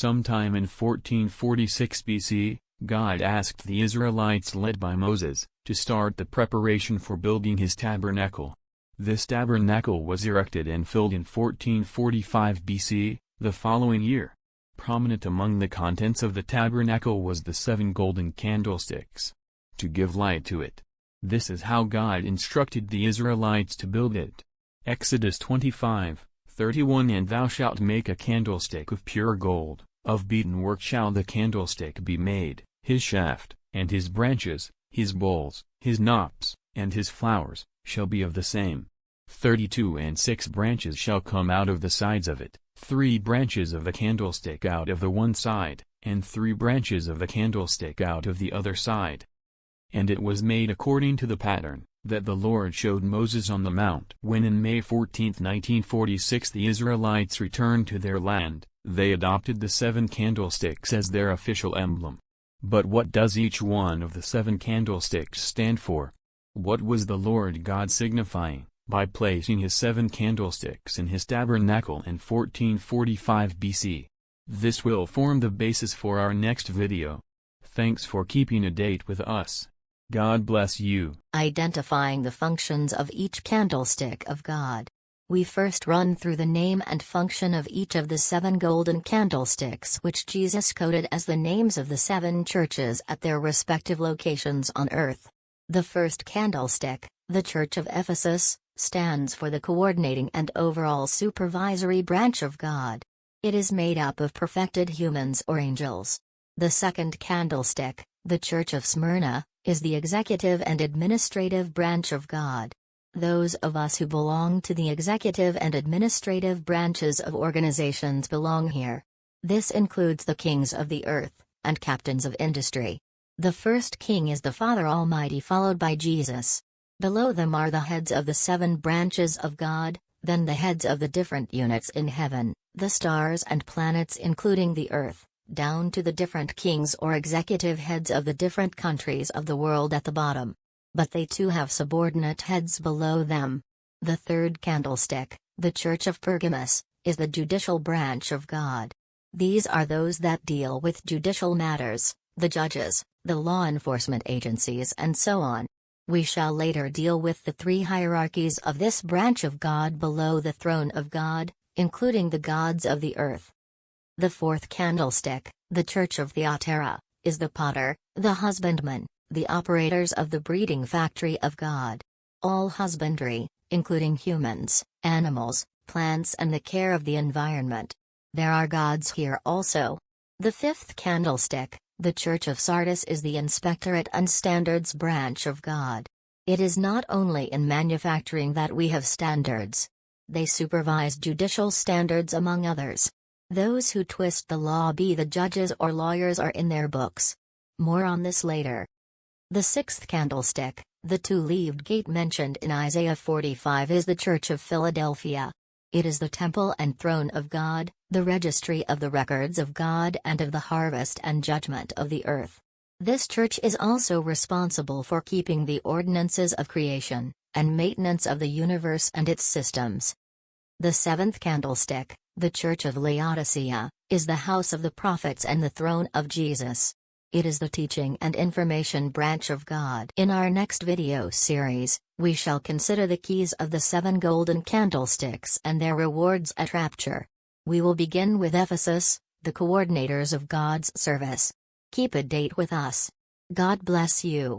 Sometime in 1446 BC, God asked the Israelites led by Moses, to start the preparation for building his tabernacle. This tabernacle was erected and filled in 1445 BC, the following year. Prominent among the contents of the tabernacle was the 7 golden candlesticks. To give light to it. This is how God instructed the Israelites to build it. Exodus 25:31 And thou shalt make a candlestick of pure gold, of beaten work shall the candlestick be made, his shaft, and his branches, his bowls, his knops, and his flowers, shall be of the same. 32 And 6 branches shall come out of the sides of it, 3 branches of the candlestick out of the one side, and 3 branches of the candlestick out of the other side. And it was made according to the pattern that the Lord showed Moses on the mount. When in May 14, 1946 the Israelites returned to their land, they adopted the 7 candlesticks as their official emblem. But what does each one of the 7 candlesticks stand for? What was the Lord God signifying, by placing his 7 candlesticks in his tabernacle in 1445 BC? This will form the basis for our next video. Thanks for keeping a date with us. God bless you. Identifying the functions of each candlestick of God. We first run through the name and function of each of the 7 golden candlesticks which Jesus coded as the names of the 7 churches at their respective locations on earth. The first candlestick, the Church of Ephesus, stands for the coordinating and overall supervisory branch of God. It is made up of perfected humans or angels. The second candlestick, the Church of Smyrna, is the executive and administrative branch of God. Those of us who belong to the executive and administrative branches of organizations belong here. This includes the kings of the earth, and captains of industry. The first king is the Father Almighty, followed by Jesus. Below them are the heads of the 7 branches of God, then the heads of the different units in heaven, the stars and planets including the earth, down to the different kings or executive heads of the different countries of the world at the bottom. But they too have subordinate heads below them. The third candlestick, the Church of Pergamos, is the judicial branch of God. These are those that deal with judicial matters, the judges, the law enforcement agencies and so on. We shall later deal with the 3 hierarchies of this branch of God below the throne of God, including the gods of the earth. The fourth candlestick, the Church of Thyatira, is the potter, the husbandman, the operators of the breeding factory of God. All husbandry, including humans, animals, plants and the care of the environment. There are gods here also. The fifth candlestick, the Church of Sardis, is the inspectorate and standards branch of God. It is not only in manufacturing that we have standards. They supervise judicial standards among others. Those who twist the law, be the judges or lawyers, are in their books. More on this later. The sixth candlestick, the 2-leaved gate mentioned in Isaiah 45, is the Church of Philadelphia. It is the temple and throne of God, the registry of the records of God and of the harvest and judgment of the earth. This church is also responsible for keeping the ordinances of creation, and maintenance of the universe and its systems. The seventh candlestick, the Church of Laodicea, is the house of the prophets and the throne of Jesus. It is the teaching and information branch of God. In our next video series, we shall consider the keys of the 7 golden candlesticks and their rewards at rapture. We will begin with Ephesus, the coordinators of God's service. Keep a date with us. God bless you.